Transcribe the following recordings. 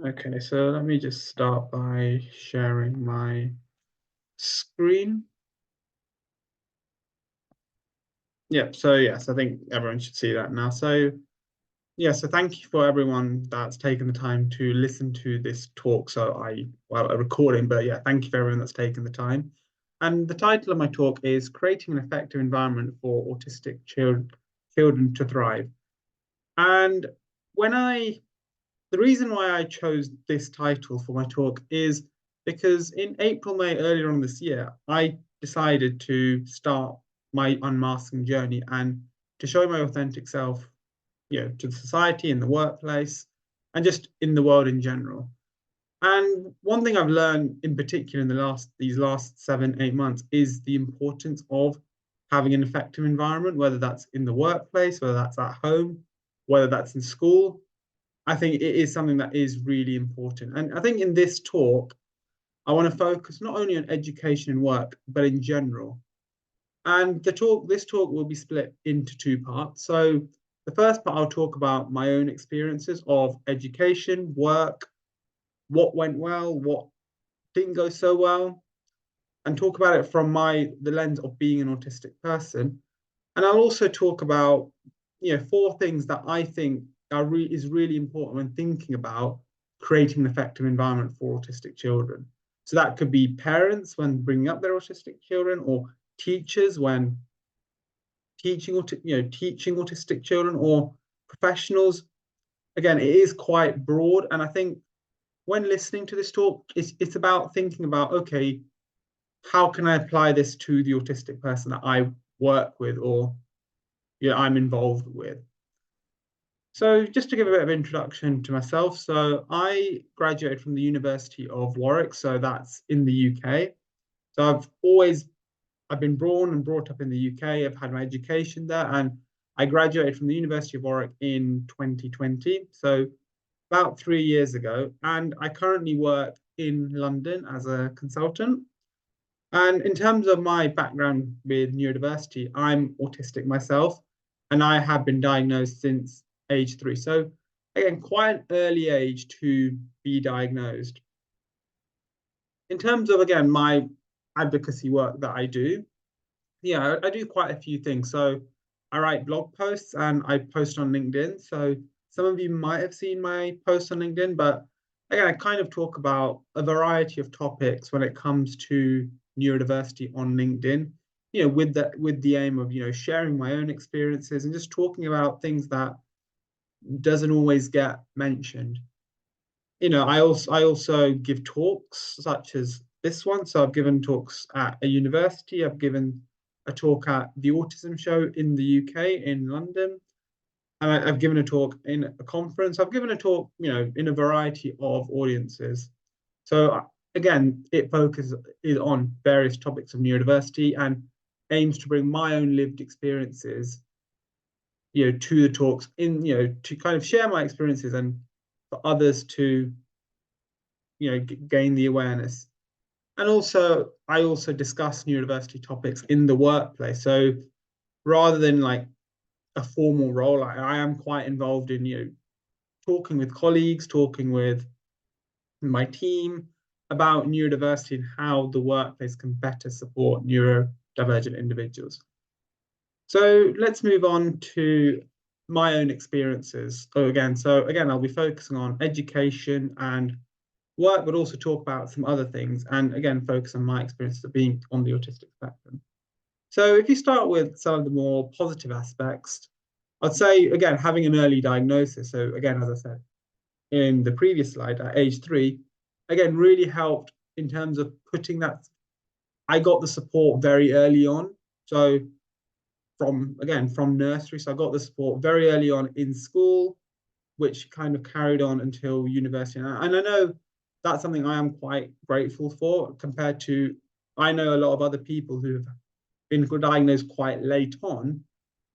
Okay, so let me just start by sharing my screen. Yep, so yes, I think everyone should see that now. So yeah, so thank you for everyone that's taken the time to listen to this talk. Well, a recording, but yeah, thank you for everyone that's taken the time. And the title of my talk is Creating an Effective Environment for Autistic Children to Thrive. And when I the reason why I chose this title for my talk is because in April, May, earlier on this year, I decided to start my unmasking journey and to show my authentic self, to the society, in the workplace, and just in the world in general. And one thing I've learned in particular in these last 7, 8 months is the importance of having an effective environment, whether that's in the workplace, whether that's at home, whether that's in school. I think it is something that is really important. And I think in this talk, I want to focus not only on education and work, but in general. And this talk will be split into two parts. So the first part, I'll talk about my own experiences of education, work, what went well, what didn't go so well, and talk about it from the lens of being an autistic person. And I'll also talk about, four things that I think is really important when thinking about creating an effective environment for autistic children. So that could be parents when bringing up their autistic children, or teachers when teaching autistic children, or professionals. Again, it is quite broad, and I think when listening to this talk, it's about thinking about, okay, how can I apply this to the autistic person that I work with, or I'm involved with. So just to give a bit of introduction to myself, so I graduated from the University of Warwick, so that's in the UK. So I've been born and brought up in the UK. I've had my education there, and I graduated from the University of Warwick in 2020, so about 3 years ago. And I currently work in London as a consultant. And in terms of my background with neurodiversity, I'm autistic myself, and I have been diagnosed since age 3. So again, quite an early age to be diagnosed. In terms of, again, my advocacy work that I do, yeah, I do quite a few things. So I write blog posts and I post on LinkedIn. So some of you might have seen my posts on LinkedIn, but again, I kind of talk about a variety of topics when it comes to neurodiversity on LinkedIn, with the aim of, sharing my own experiences and just talking about things that doesn't always get mentioned. I also give talks such as this one. So I've given talks at a university. I've given a talk at the Autism Show in the UK in London, and I've given a talk in a conference. I've given a talk, in a variety of audiences. So again, it focuses on various topics of neurodiversity and aims to bring my own lived experiences, to the talks to kind of share my experiences and for others to, gain the awareness. And also, I also discuss neurodiversity topics in the workplace. So rather than like a formal role, I am quite involved in, talking with colleagues, talking with my team about neurodiversity and how the workplace can better support neurodivergent individuals. So let's move on to my own experiences. So again, I'll be focusing on education and work, but also talk about some other things, and again, focus on my experiences of being on the autistic spectrum. So if you start with some of the more positive aspects, I'd say, again, having an early diagnosis. So again, as I said in the previous slide, at age 3, again, really helped in terms of putting that. I got the support very early on. So from nursery. So I got the support very early on in school, which kind of carried on until university. And I know that's something I am quite grateful for compared to, I know a lot of other people who have been diagnosed quite late on,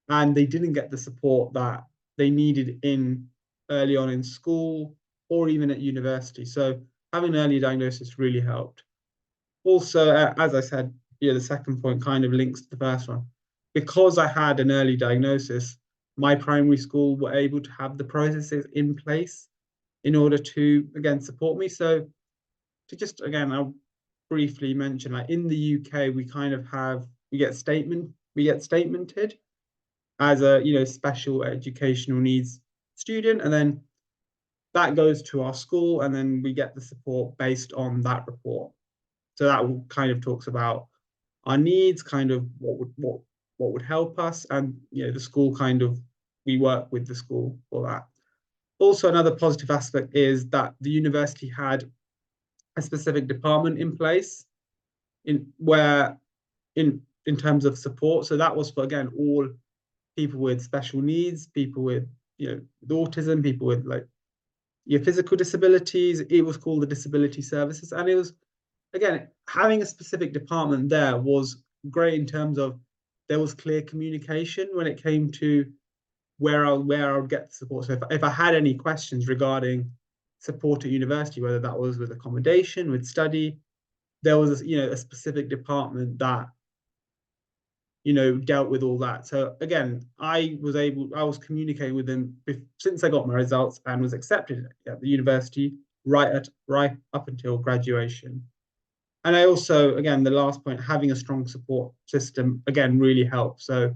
and they didn't get the support that they needed in early on in school or even at university. So having an early diagnosis really helped. Also, as I said, the second point kind of links to the first one. Because I had an early diagnosis, my primary school were able to have the processes in place in order to, again, support me. So to just, again, I'll briefly mention, like in the UK, we kind of have, we get statemented as a, special educational needs student. And then that goes to our school, and then we get the support based on that report. So that kind of talks about our needs, kind of what would help us, and the school kind of, we work with the school for that. Also, another positive aspect is that the university had a specific department in place in terms of support. So that was for, again, all people with special needs, people with with autism, people with like physical disabilities. It was called the Disability Services, and it was, again, having a specific department there was great in terms of there was clear communication when it came to where I would get the support. So if I had any questions regarding support at university, whether that was with accommodation, with study, there was a specific department that dealt with all that. So again, I was communicating with them since I got my results and was accepted at the university right up until graduation. And I also, again, the last point, having a strong support system, again, really helps. So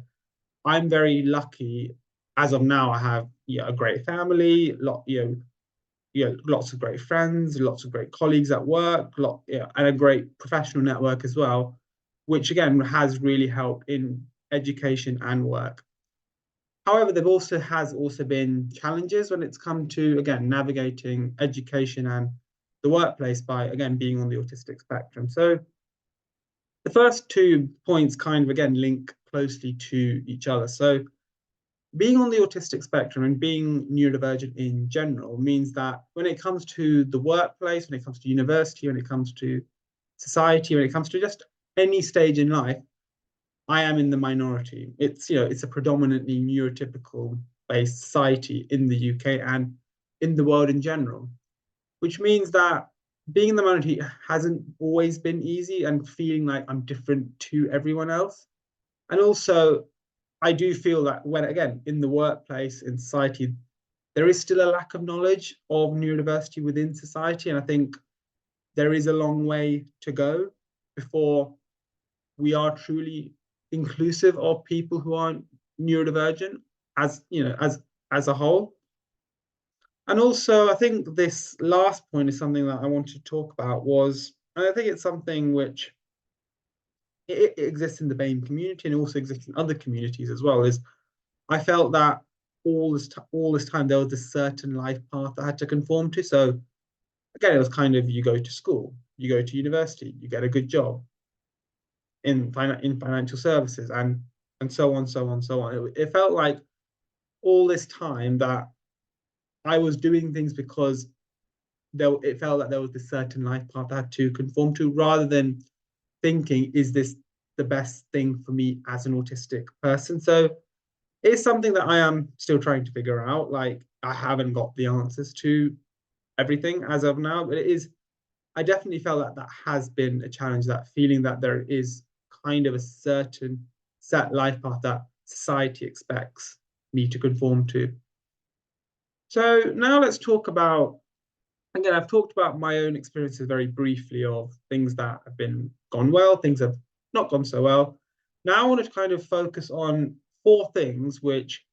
I'm very lucky. As of now, I have a great family, lots of great friends, lots of great colleagues at work, and a great professional network as well, which again has really helped in education and work. However, there has also been challenges when it's come to, again, navigating education and the workplace by, again, being on the autistic spectrum. So the first 2 points kind of, again, link closely to each other. So being on the autistic spectrum and being neurodivergent in general means that when it comes to the workplace, when it comes to university, when it comes to society, when it comes to just any stage in life, I am in the minority. It's a predominantly neurotypical based society in the UK and in the world in general, which means that being in the minority hasn't always been easy, and feeling like I'm different to everyone else. And also, I do feel that when, again, in the workplace, in society, there is still a lack of knowledge of neurodiversity within society. And I think there is a long way to go before we are truly inclusive of people who are neurodivergent as a whole. And also, I think this last point is something that I wanted to talk about and I think it's something which it exists in the BAME community and also exists in other communities as well, is I felt that all this time there was this certain life path I had to conform to. So again, it was kind of, you go to school, you go to university, you get a good job in financial services, and so on, so on, so on. It felt like all this time that I was doing things because it felt like there was this certain life path I had to conform to, rather than thinking, is this the best thing for me as an autistic person? So it's something that I am still trying to figure out. Like, I haven't got the answers to everything as of now, but I definitely felt that has been a challenge, that feeling that there is kind of a certain set life path that society expects me to conform to. So now let's talk about, again, I've talked about my own experiences very briefly of things that have gone well, things have not gone so well. Now I want to kind of focus on 4 things which,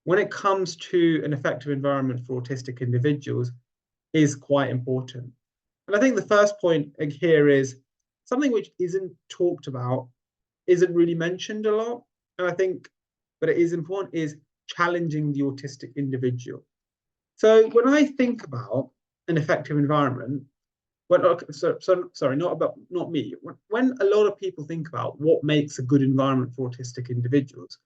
when it comes to an effective environment for autistic individuals, is quite important. And I think the first point here is something which isn't talked about, isn't really mentioned a lot, and I think, but it is important, is challenging the autistic individual. So when I think about an effective environment, sorry, not me. When a lot of people think about what makes a good environment for autistic individuals,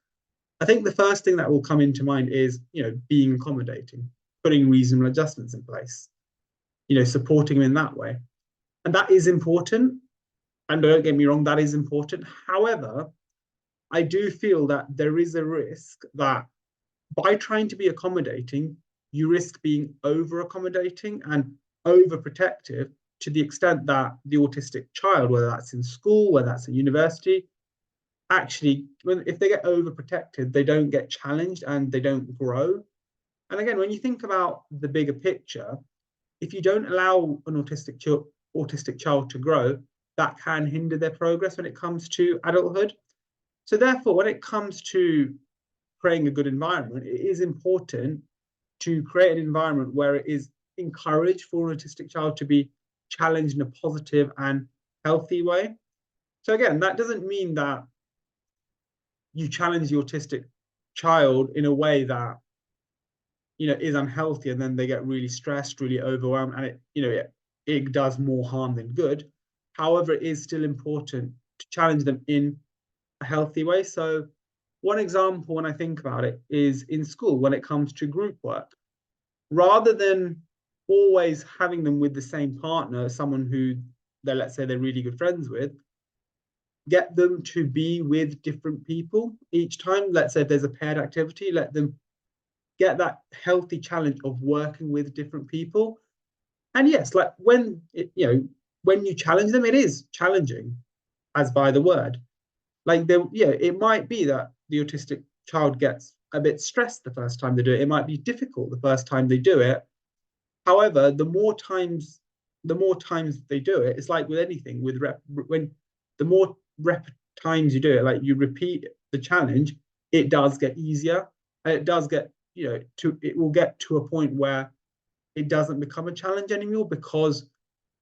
I think the first thing that will come into mind is, being accommodating, putting reasonable adjustments in place, supporting them in that way. And that is important. And don't get me wrong, that is important. However, I do feel that there is a risk that by trying to be accommodating, you risk being over accommodating and overprotective, to the extent that the autistic child, whether that's in school, whether that's at university, actually, if they get overprotected, they don't get challenged and they don't grow. And again, when you think about the bigger picture, if you don't allow an autistic child to grow, that can hinder their progress when it comes to adulthood. So therefore, when it comes to creating a good environment, it is important to create an environment where it is encouraged for an autistic child to be challenged in a positive and healthy way. So again, that doesn't mean that you challenge the autistic child in a way that is unhealthy, and then they get really stressed, really overwhelmed, and it does more harm than good. However, it is still important to challenge them in a healthy way. So one example, when I think about it, is in school when it comes to group work. Rather than always having them with the same partner, someone who let's say they're really good friends with, get them to be with different people each time. Let's say if there's a paired activity, let them get that healthy challenge of working with different people. And yes, like when you challenge them, it is challenging, as by the word. Like it might be that the autistic child gets a bit stressed the first time they do it. It might be difficult the first time they do it. However, the more times they do it, it's like with anything, when the more times you do it, like you repeat the challenge, it does get easier, and it does get it will get to a point where it doesn't become a challenge anymore, because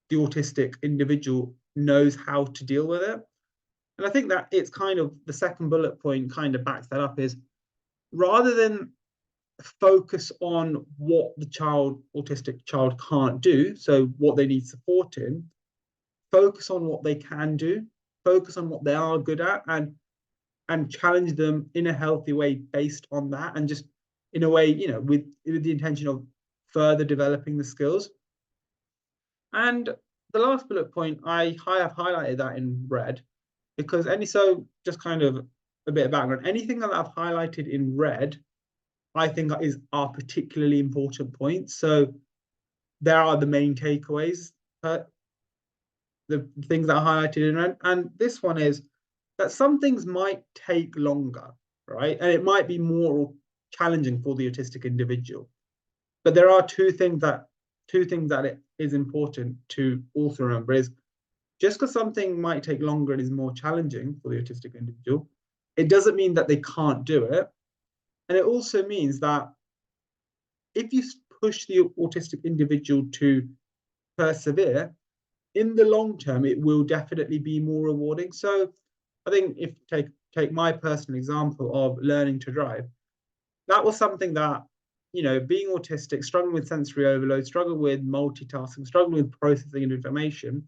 the autistic individual knows how to deal with it. And I think that it's kind of the second bullet point kind of backs that up, is rather than focus on what the autistic child can't do, so what they need support in, focus on what they can do, focus on what they are good at, and challenge them in a healthy way based on that, and just in a way, with the intention of further developing the skills. And the last bullet point, I have highlighted that in red, because just kind of a bit of background, anything that I've highlighted in red, I think are particularly important points. So there are the main takeaways, the things that are highlighted in red. And this one is that some things might take longer, right? And it might be more challenging for the autistic individual. But there are two things that it is important to also remember, is just because something might take longer and is more challenging for the autistic individual, it doesn't mean that they can't do it. And it also means that if you push the autistic individual to persevere, in the long term, it will definitely be more rewarding. So I think if take my personal example of learning to drive, that was something that, being autistic, struggling with sensory overload, struggling with multitasking, struggling with processing information,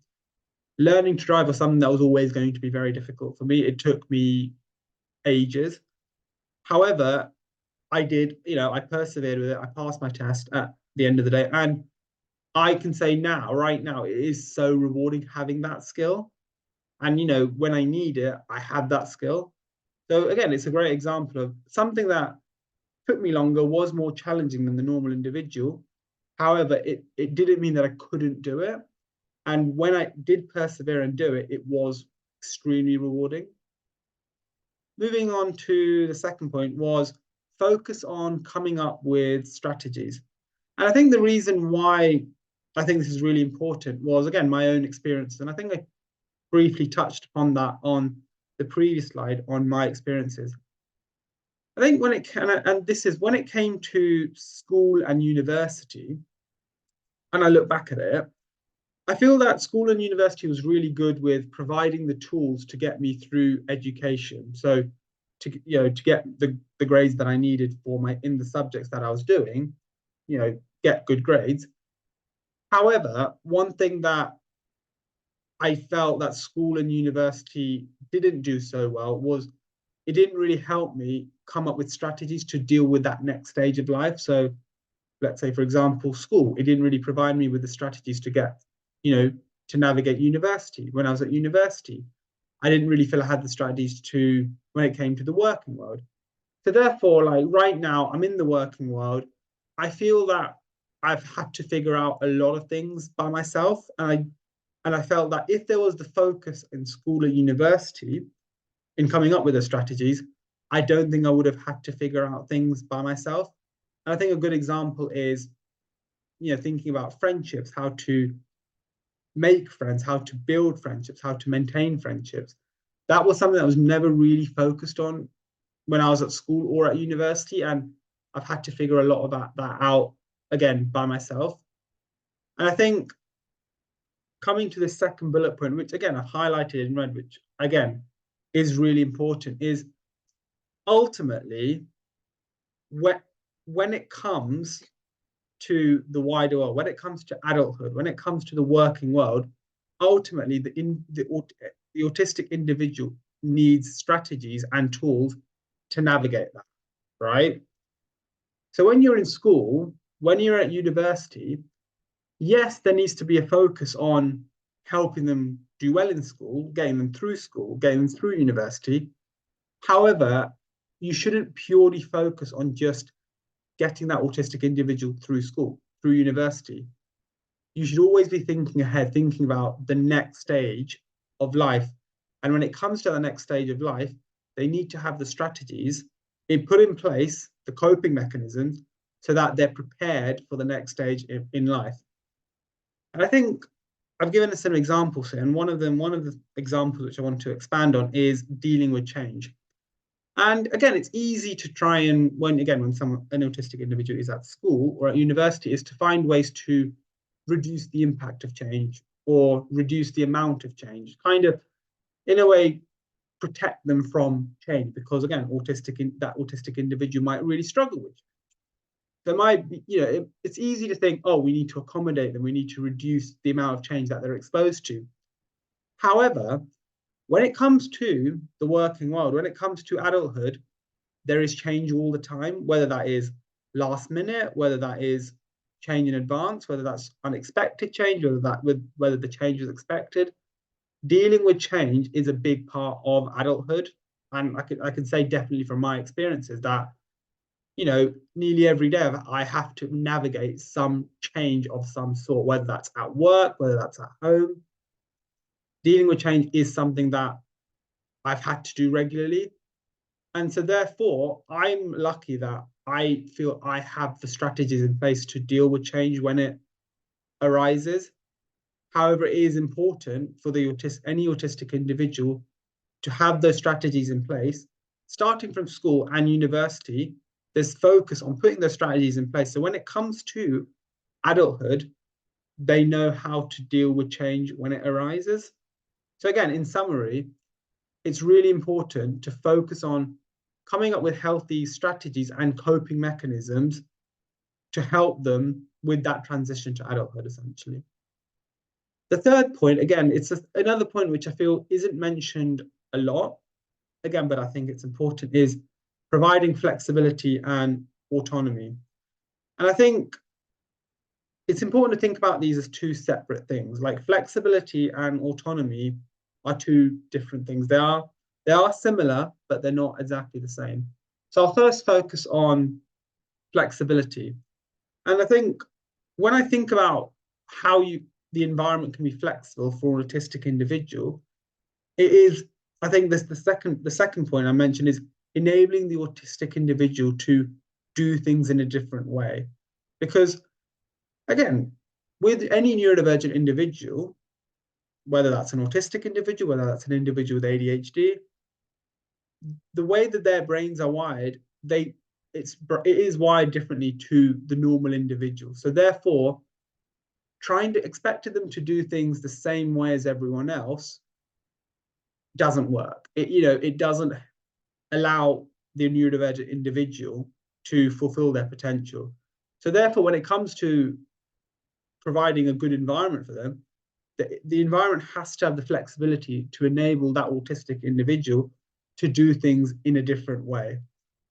learning to drive was something that was always going to be very difficult for me. It took me ages. However, I persevered with it. I passed my test at the end of the day. And I can say right now, it is so rewarding having that skill. And, when I need it, I have that skill. So again, it's a great example of something that took me longer, was more challenging than the normal individual. However, it didn't mean that I couldn't do it. And when I did persevere and do it, it was extremely rewarding. Moving on to the second point was focus on coming up with strategies. And I think the reason why I think this is really important was, again, my own experience. And I think I briefly touched upon that on the previous slide on my experiences. I think when it came to school and university, and I look back at it, I feel that school and university was really good with providing the tools to get me through education. So to get the grades that I needed in the subjects that I was doing, get good grades. However, one thing that I felt that school and university didn't do so well was it didn't really help me come up with strategies to deal with that next stage of life. So let's say, for example, school, it didn't really provide me with the strategies to get, to navigate university. When I was at university, I didn't really feel I had the strategies when it came to the working world. So therefore, like right now, I'm in the working world. I feel that I've had to figure out a lot of things by myself. And I felt that if there was the focus in school or university in coming up with the strategies, I don't think I would have had to figure out things by myself. And I think a good example is, thinking about friendships, how to make friends, how to build friendships, how to maintain friendships. That was something that was never really focused on when I was at school or at university. And I've had to figure a lot of that out again by myself. And I think coming to the second bullet point, which again I've highlighted in red, which again is really important, is ultimately when it comes to the wider world, when it comes to adulthood, when it comes to the working world, ultimately the autistic individual needs strategies and tools to navigate that, right? So when you're in school, when you're at university, yes, there needs to be a focus on helping them do well in school, getting them through university. However, you shouldn't purely focus on just getting that autistic individual through school, through university. You should always be thinking ahead, thinking about the next stage of life. And when it comes to the next stage of life, they need to have the strategies put in place, the coping mechanisms, so that they're prepared for the next stage in life. And I think I've given some examples here, and one of the examples which I want to expand on is dealing with change. And again, it's easy to try and when an autistic individual is at school or at university, is to find ways to reduce the impact of change or reduce the amount of change, kind of in a way protect them from change, because again, that autistic individual might really struggle with. There might be, it's easy to think, oh, we need to accommodate them, we need to reduce the amount of change that they're exposed to. However, when it comes to the working world, when it comes to adulthood, there is change all the time, whether that is last minute, whether that is change in advance, whether that's unexpected change, whether the change was expected. Dealing with change is a big part of adulthood. And I can say definitely from my experiences that, nearly every day I have to navigate some change of some sort, whether that's at work, whether that's at home. Dealing with change is something that I've had to do regularly. And so therefore, I'm lucky that I feel I have the strategies in place to deal with change when it arises. However, it is important for any autistic individual to have those strategies in place, starting from school and university. There's focus on putting those strategies in place. So when it comes to adulthood, they know how to deal with change when it arises. So again, in summary, it's really important to focus on coming up with healthy strategies and coping mechanisms to help them with that transition to adulthood, essentially. The third point, again, it's another point which I feel isn't mentioned a lot, again, but I think it's important, is providing flexibility and autonomy. And I think it's important to think about these as two separate things. Like flexibility and autonomy are two different things. They are similar, but they're not exactly the same. So I'll first focus on flexibility. And I think when I think about how the environment can be flexible for an autistic individual, it is, I think this the second point I mentioned is enabling the autistic individual to do things in a different way. Because again, with any neurodivergent individual, whether that's an autistic individual, whether that's an individual with ADHD, the way that their brains are wired, it is wired differently to the normal individual. So therefore, trying to expect them to do things the same way as everyone else doesn't work. It doesn't allow the neurodivergent individual to fulfill their potential. So therefore, when it comes to providing a good environment for them, the environment has to have the flexibility to enable that autistic individual to do things in a different way.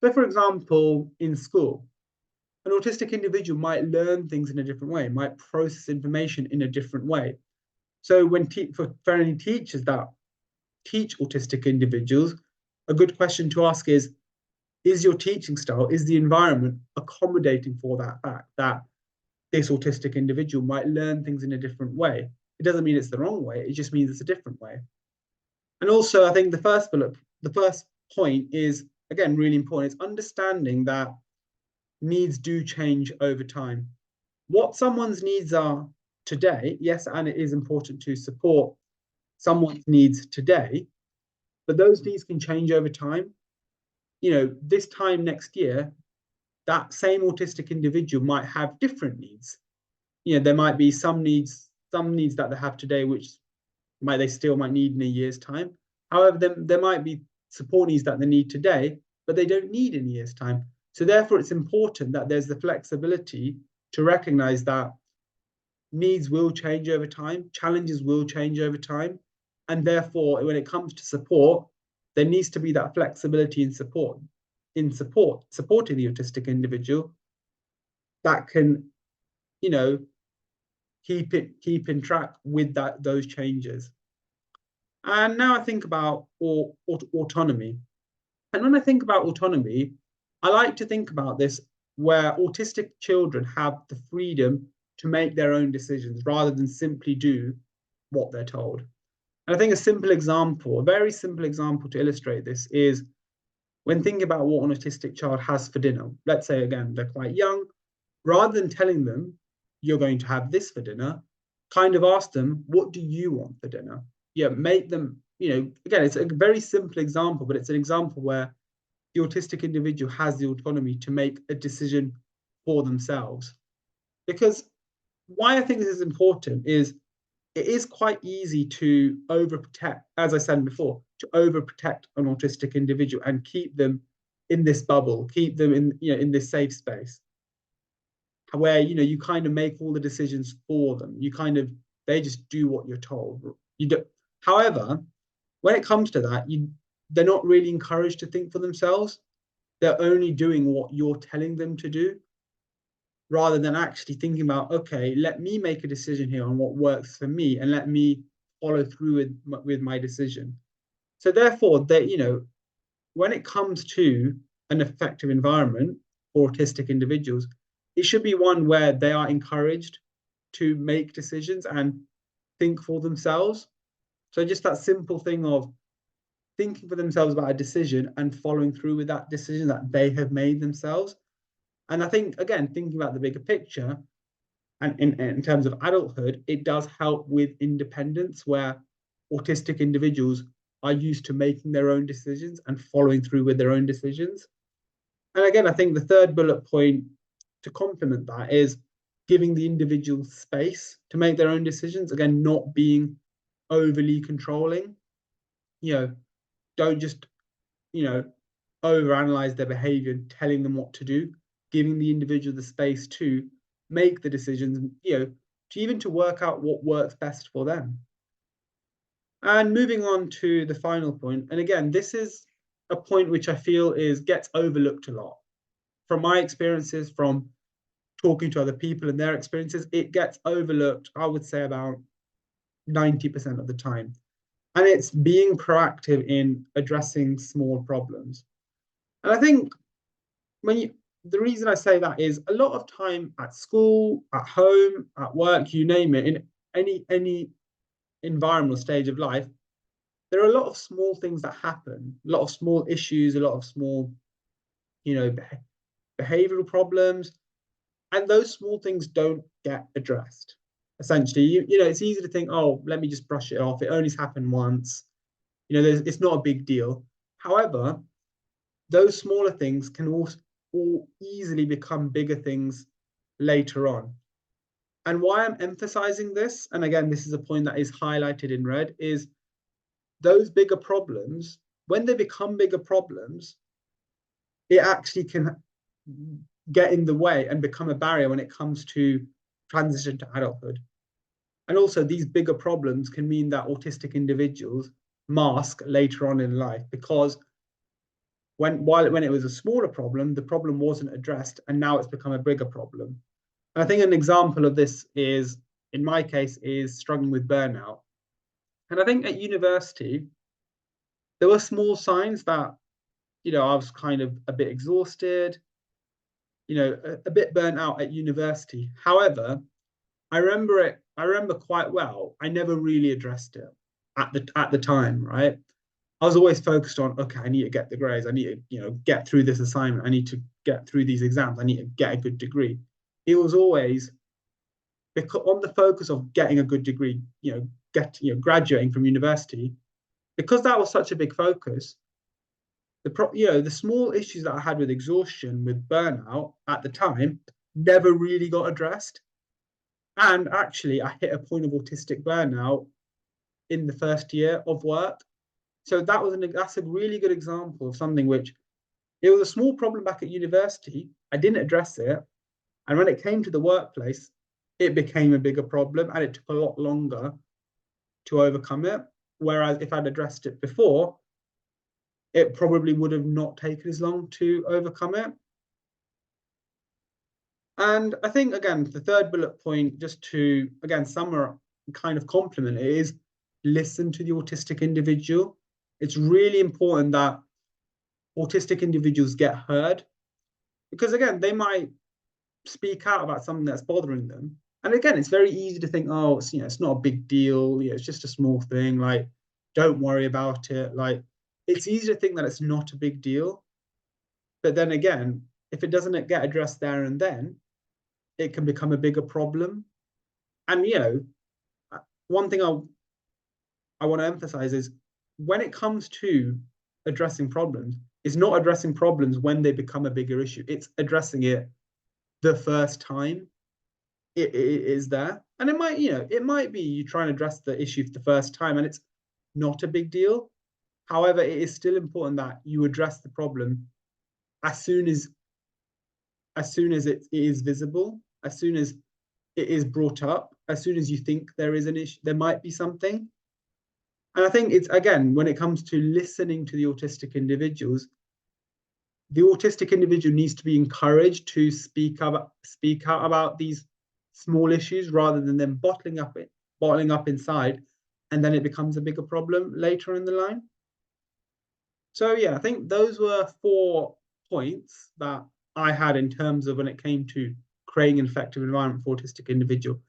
So for example, in school, an autistic individual might learn things in a different way, might process information in a different way. So for any teachers that teach autistic individuals, a good question to ask is your teaching style, is the environment accommodating for that fact that this autistic individual might learn things in a different way? It doesn't mean it's the wrong way, it just means it's a different way. And also, I think the first point is, again, really important. It's understanding that needs do change over time. what someone's needs are today, yes, and it is important to support someone's needs today, but those needs can change over time. This time next year, that same autistic individual might have different needs. There might be some needs that they have today, which they still might need in a year's time. However, there might be support needs that they need today, but they don't need in a year's time. So therefore, it's important that there's the flexibility to recognize that needs will change over time, challenges will change over time. And therefore, when it comes to support, there needs to be that flexibility in supporting the autistic individual that can, keep in track with those changes. And now I think about autonomy. And when I think about autonomy, I like to think about this where autistic children have the freedom to make their own decisions rather than simply do what they're told. And I think a very simple example to illustrate this is when thinking about what an autistic child has for dinner. Let's say, again, they're quite young. Rather than telling them, you're going to have this for dinner, kind of ask them, what do you want for dinner? Make them, again, it's a very simple example, but it's an example where the autistic individual has the autonomy to make a decision for themselves. Because why I think this is important is it is quite easy to overprotect, as I said before, to overprotect an autistic individual and keep them in this bubble, keep them in this safe space where you kind of make all the decisions for them. They just do what you're told. However, when it comes to that, they're not really encouraged to think for themselves. They're only doing what you're telling them to do, rather than actually thinking about, okay, let me make a decision here on what works for me and let me follow through with my decision. So therefore, when it comes to an effective environment for autistic individuals, it should be one where they are encouraged to make decisions and think for themselves. So just that simple thing of thinking for themselves about a decision and following through with that decision that they have made themselves. And I think, again, thinking about the bigger picture and in terms of adulthood, it does help with independence where autistic individuals are used to making their own decisions and following through with their own decisions. And again, I think the third bullet point to complement that is giving the individual space to make their own decisions. Again, not being overly controlling. Don't just, overanalyze their behavior and telling them what to do, giving the individual the space to make the decisions, to work out what works best for them. And moving on to the final point, and again, this is a point which I feel gets overlooked a lot. From my experiences, from talking to other people and their experiences, it gets overlooked, I would say about 90% of the time. And it's being proactive in addressing small problems. And I think the reason I say that is a lot of time at school, at home, at work, you name it, in any environmental stage of life, there are a lot of small things that happen, a lot of small issues, a lot of small, behavioral problems, and those small things don't get addressed. Essentially, it's easy to think, oh, let me just brush it off. It only happened once. It's not a big deal. However, those smaller things can also easily become bigger things later on. And why I'm emphasizing this, and again, this is a point that is highlighted in red, is those bigger problems, when they become bigger problems, it actually can get in the way and become a barrier when it comes to transition to adulthood. And also these bigger problems can mean that autistic individuals mask later on in life, because when it was a smaller problem, the problem wasn't addressed, and now it's become a bigger problem. And I think an example of this is, in my case, is struggling with burnout. And I think at university, there were small signs that, I was kind of a bit exhausted, a bit burnt out at university. However, I remember quite well, I never really addressed it at the time, right? I was always focused on, okay, I need to get the grades. I need to, get through this assignment. I need to get through these exams. I need to get a good degree. It was always because on the focus of getting a good degree, graduating from university, because that was such a big focus, the small issues that I had with exhaustion, with burnout at the time, never really got addressed. And actually, I hit a point of autistic burnout in the first year of work. So that's a really good example of something which, it was a small problem back at university. I didn't address it. And when it came to the workplace, it became a bigger problem, and it took a lot longer to overcome it. Whereas if I'd addressed it before, it probably would have not taken as long to overcome it. And I think, again, the third bullet point, just to, again, summarize, kind of complement it, is listen to the autistic individual. It's really important that autistic individuals get heard, because, again, they might speak out about something that's bothering them. And again, it's very easy to think, oh, it's not a big deal. It's just a small thing. Like, don't worry about it. Like, it's easy to think that it's not a big deal. But then again, if it doesn't get addressed there and then, it can become a bigger problem. And, one thing I want to emphasize is, when it comes to addressing problems, it's not addressing problems when they become a bigger issue. It's addressing it the first time it is there. And it might be you try and address the issue for the first time and it's not a big deal. However, it is still important that you address the problem as soon as it is visible, as soon as it is brought up, as soon as you think there is an issue, there might be something. And I think it's, again, when it comes to listening to the autistic individuals, the autistic individual needs to be encouraged to speak out about these small issues, rather than them bottling up inside, and then it becomes a bigger problem later in the line. So yeah, I think those were 4 points that I had in terms of when it came to creating an effective environment for autistic individual.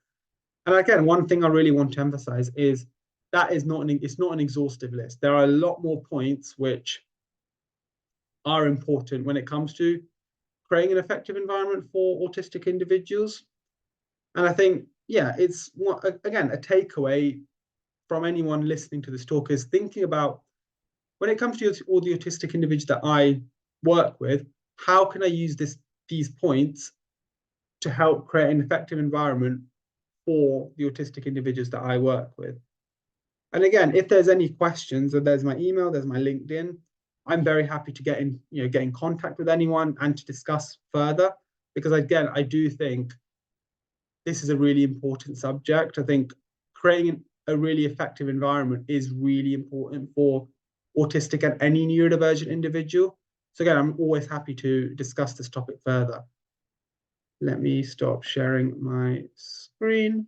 And again, one thing I really want to emphasize is that it's not an exhaustive list. There are a lot more points which are important when it comes to creating an effective environment for autistic individuals. And I think, yeah, it's, again, a takeaway from anyone listening to this talk is thinking about, when it comes to all the autistic individuals that I work with, how can I use these points to help create an effective environment for the autistic individuals that I work with? And again, if there's any questions, there's my email, there's my LinkedIn. I'm very happy to get in contact with anyone and to discuss further, because again, I do think this is a really important subject. I think creating a really effective environment is really important for autistic and any neurodivergent individual. So again, I'm always happy to discuss this topic further. Let me stop sharing my screen.